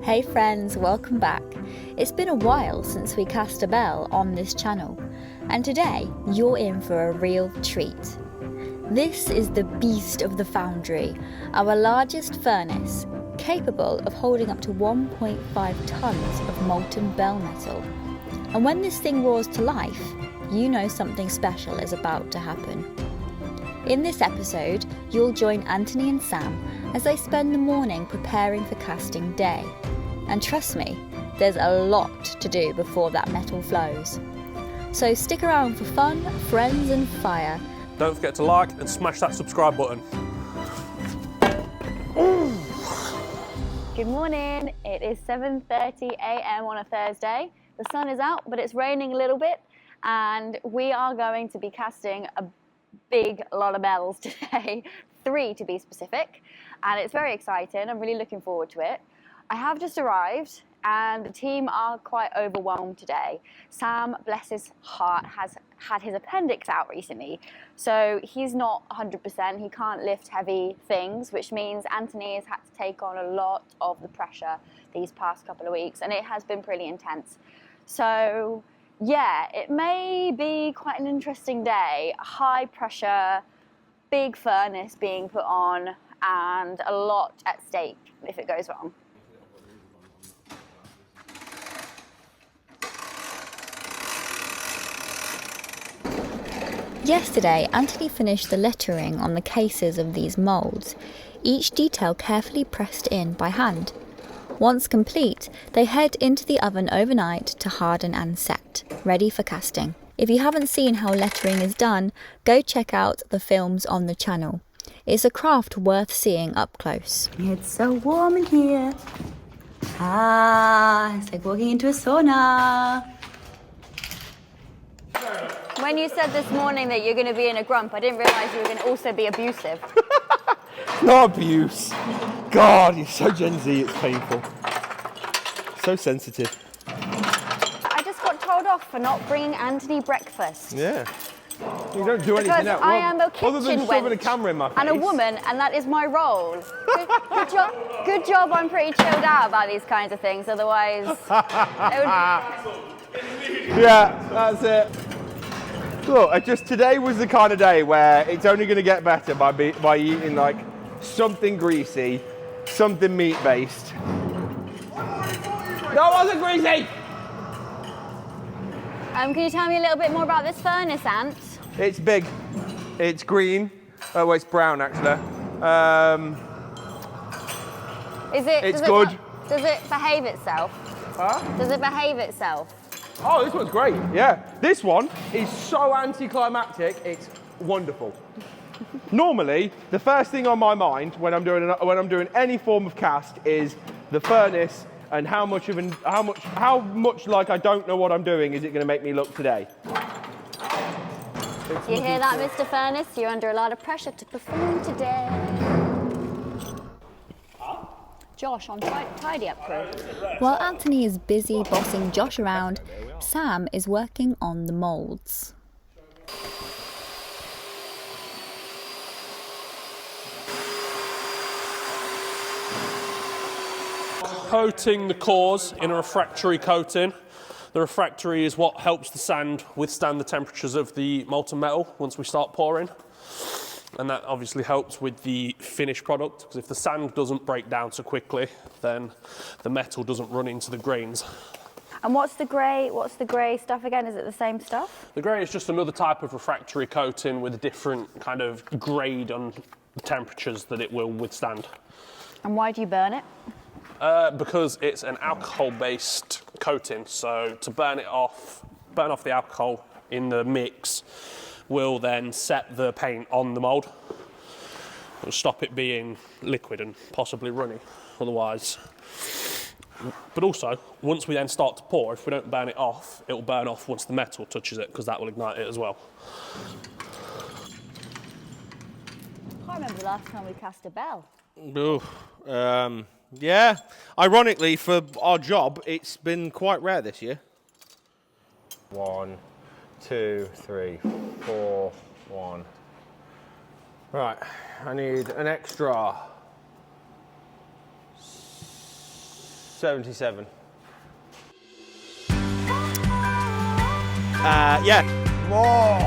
Hey friends, welcome back. It's been a while since we cast a bell on this channel, and today you're in for a real treat. This is the beast of the Foundry, our largest furnace, capable of holding up to 1.5 tons of molten bell metal. And when this thing roars to life, you know something special is about to happen. In this episode, you'll join Antony and Sam as they spend the morning preparing for casting day. And trust me, there's a lot to do before that metal flows. So stick around for fun, friends and fire. Don't forget to like and smash that subscribe button. Good morning, it is 7:30 a.m. on a Thursday. The sun is out, but it's raining a little bit, and we are going to be casting a big lot of bells today, 3 to be specific, and it's very exciting. I'm really looking forward to it. I have just arrived and the team are quite overwhelmed today. Sam, bless his heart, has had his appendix out recently, so he's not 100%, he can't lift heavy things, which means Antony has had to take on a lot of the pressure these past couple of weeks, and it has been pretty intense. So yeah, it may be quite an interesting day. High pressure, big furnace being put on, and a lot at stake if it goes wrong. Yesterday, Antony finished the lettering on the cases of these moulds, each detail carefully pressed in by hand. Once complete, they head into the oven overnight to harden and set, ready for casting. If you haven't seen how lettering is done, go check out the films on the channel. It's a craft worth seeing up close. It's so warm in here. It's like walking into a sauna. When you said this morning that you're going to be in a grump, I didn't realise you were going to also be abusive. No abuse. God, you're so Gen Z, it's painful. So sensitive. I just got told off for not bringing Antony breakfast. Yeah. You don't do anything Because else. I am a kitchen other than shoving a wench camera in my face. and a woman, and that is my role. Good job I'm pretty chilled out about these kinds of things, otherwise... Yeah, that's it. Look, today was the kind of day where it's only going to get better by eating like something greasy, something meat-based. No, it wasn't greasy! Can you tell me a little bit more about this furnace, Ant? It's big. It's green. Oh, well, it's brown, actually. It's good. Does it behave itself? Huh? Does it behave itself? Oh, this one's great, yeah. This one is so anticlimactic, it's wonderful. Normally, the first thing on my mind when I'm doing any form of cast is the furnace and how much like I don't know what I'm doing is it going to make me look today. You hear that, Mr. Furnace? You're under a lot of pressure to perform today. Josh on Tidy Up Crew. While Antony is busy bossing Josh around, Sam is working on the moulds. Coating the cores in a refractory coating. The refractory is what helps the sand withstand the temperatures of the molten metal once we start pouring. And that obviously helps with the finished product, because if the sand doesn't break down so quickly, then the metal doesn't run into the grains. And what's the grey stuff again? Is it the same stuff? The grey is just another type of refractory coating with a different kind of grade on the temperatures that it will withstand. And why do you burn it? Because it's an alcohol-based coating, so to burn off the alcohol in the mix will then set the paint on the mould. It'll stop it being liquid and possibly runny otherwise. But also, once we then start to pour, if we don't burn it off, it will burn off once the metal touches it, because that will ignite it as well. I can't remember the last time we cast a bell. Yeah. Ironically, for our job, it's been quite rare this year. 1, 2, 3, 4, 1. Right, I need an extra 77. Yeah. More.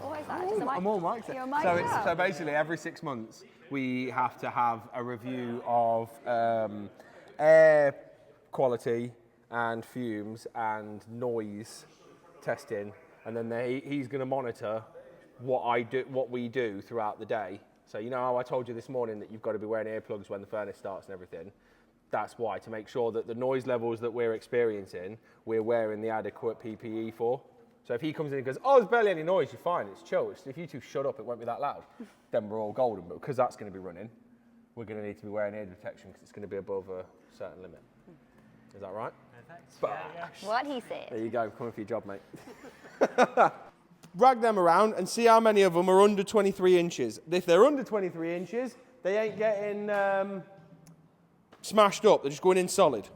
What is that? Just a mic? I'm all mic'd. You're mic'd up. So basically every 6 months we have to have a review of air quality and fumes and noise testing, and then he's going to monitor what we do throughout the day. So you know how I told you this morning that you've got to be wearing earplugs when the furnace starts and everything? That's why, to make sure that the noise levels that we're experiencing, we're wearing the adequate PPE for. So if he comes in and goes, oh, there's barely any noise, you're fine, it's chill. If you two shut up, it won't be that loud. Then we're all golden, but because that's going to be running, we're going to need to be wearing ear protection because it's going to be above a certain limit. Is that right? That's what he said. There you go, coming for your job, mate. Drag them around and see how many of them are under 23 inches. If they're under 23 inches, they ain't getting smashed up, they're just going in solid.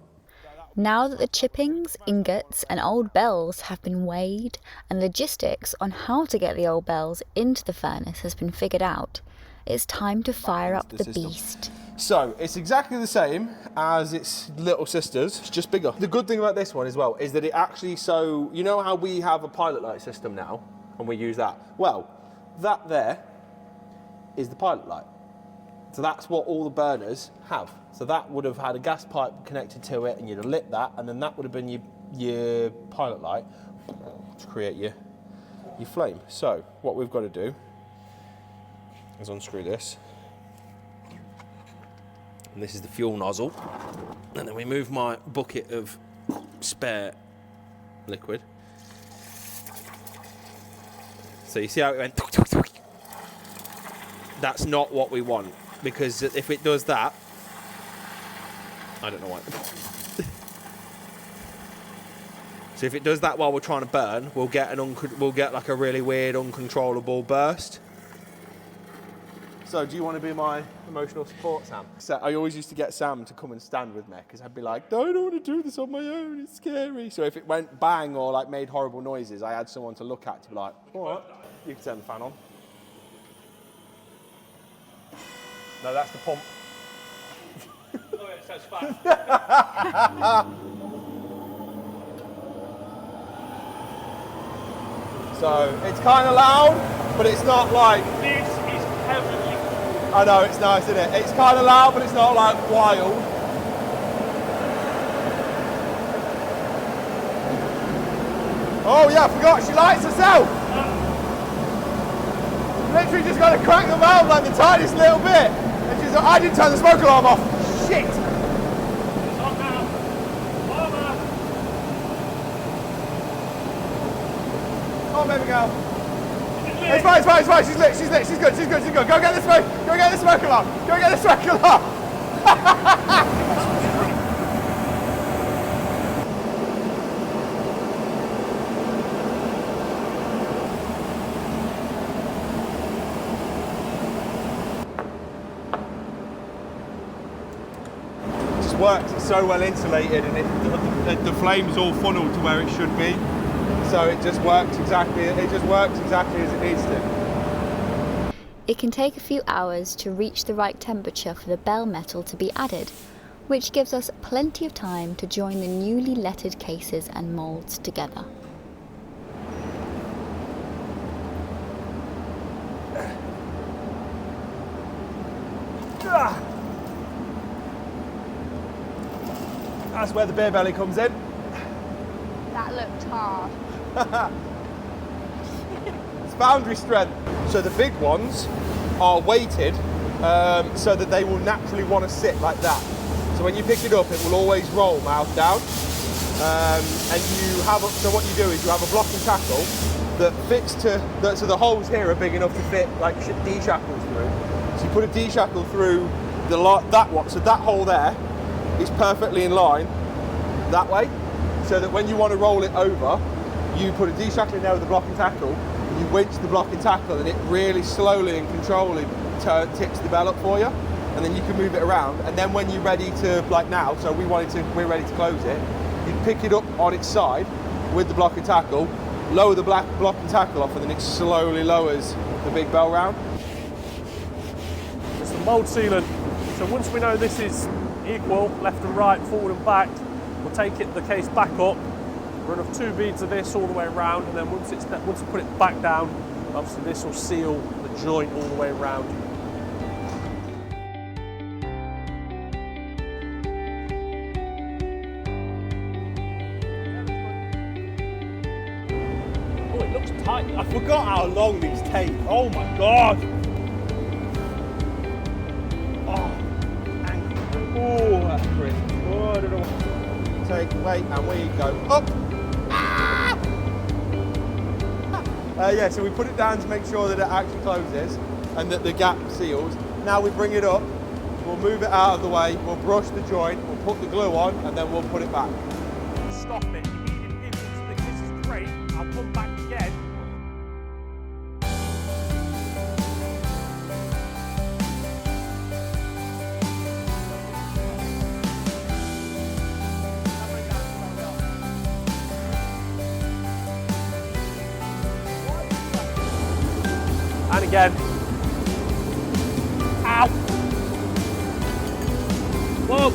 Now that the chippings, ingots and old bells have been weighed and logistics on how to get the old bells into the furnace has been figured out, it's time to fire up the beast. So, it's exactly the same as its little sisters, it's just bigger. The good thing about this one as well is that it actually, so, you know how we have a pilot light system now, and we use that? Well, that there is the pilot light. So that's what all the burners have. So that would have had a gas pipe connected to it, and you'd have lit that, and then that would have been your pilot light to create your flame. So what we've got to do is unscrew this. And this is the fuel nozzle. And then we move my bucket of spare liquid. So you see how it went? That's not what we want, because if it does that, I don't know why. So if it does that while we're trying to burn, we'll get like a really weird, uncontrollable burst. So do you want to be my emotional support, Sam? So I always used to get Sam to come and stand with me, because I'd be like, no, I don't want to do this on my own, it's scary. So if it went bang or like made horrible noises, I had someone to look at to be like, all right, you can turn the fan on. No, that's the pump. Oh, it says fast. So it's kind of loud, but it's not like... This is heavenly. I know, it's nice, isn't it? It's kind of loud, but it's not like wild. Oh yeah, I forgot, she lights herself. Literally just got to crank the valve like the tiniest little bit. And she's like, I didn't turn the smoke alarm off. Shit. It's on now. Over. Oh, baby girl. It's fine, it's fine, it's fine. She's lit, she's lit, she's good, she's good, she's good. Go get the smoke, go get the smoke alarm. Go get the smoke alarm. It just works, it's so well insulated, and the flame's all funneled to where it should be. So it just works exactly as it needs to. It can take a few hours to reach the right temperature for the bell metal to be added, which gives us plenty of time to join the newly lettered cases and moulds together. That's where the beer belly comes in. That looked hard. It's Foundry strength. So the big ones are weighted so that they will naturally want to sit like that. So when you pick it up, it will always roll mouth down. And you have, so what you do is you have a block and tackle that fits to, so the holes here are big enough to fit like D-shackles through. So you put a D-shackle through that one, so that hole there is perfectly in line that way, so that when you want to roll it over, you put a D-shackle in there with the block and tackle, you winch the block and tackle, and it really slowly and controllably tips the bell up for you, and then you can move it around. And then when you're ready to, like now, so we're ready to close it, you pick it up on its side with the block and tackle, lower the block and tackle off, and then it slowly lowers the big bell round. It's the mould sealant. So once we know this is equal, left and right, forward and back, we'll take the case back up, run off 2 beads of this all the way around, and then once we put it back down, obviously this will seal the joint all the way around. Oh, it looks tight. I forgot how long these take. Oh my god! Oh, that's pretty. Oh, I don't know. Take weight and we go up. Yeah, so we put it down to make sure that it actually closes and that the gap seals. Now we bring it up, we'll move it out of the way, we'll brush the joint, we'll put the glue on, and then we'll put it back. Stop it. If you think this is great, I'll come back again. And again. Ow! Whoa!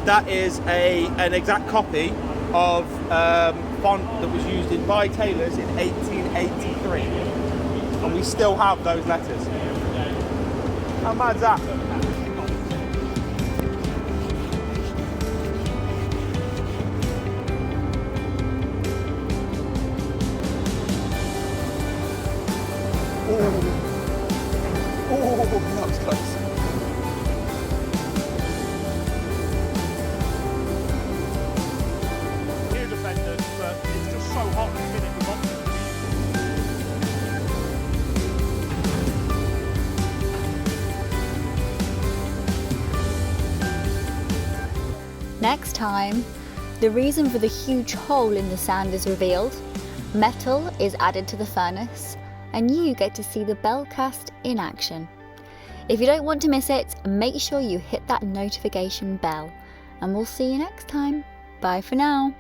That is an exact copy of font that was used by tailors in 1883. And we still have those letters. How mad's that? Oh, that was close. Ear defenders, but it's just so hot at the minute we've got Next time, the reason for the huge hole in the sand is revealed, metal is added to the furnace, and you get to see the bell cast in action. If you don't want to miss it, make sure you hit that notification bell, and we'll see you next time. Bye for now.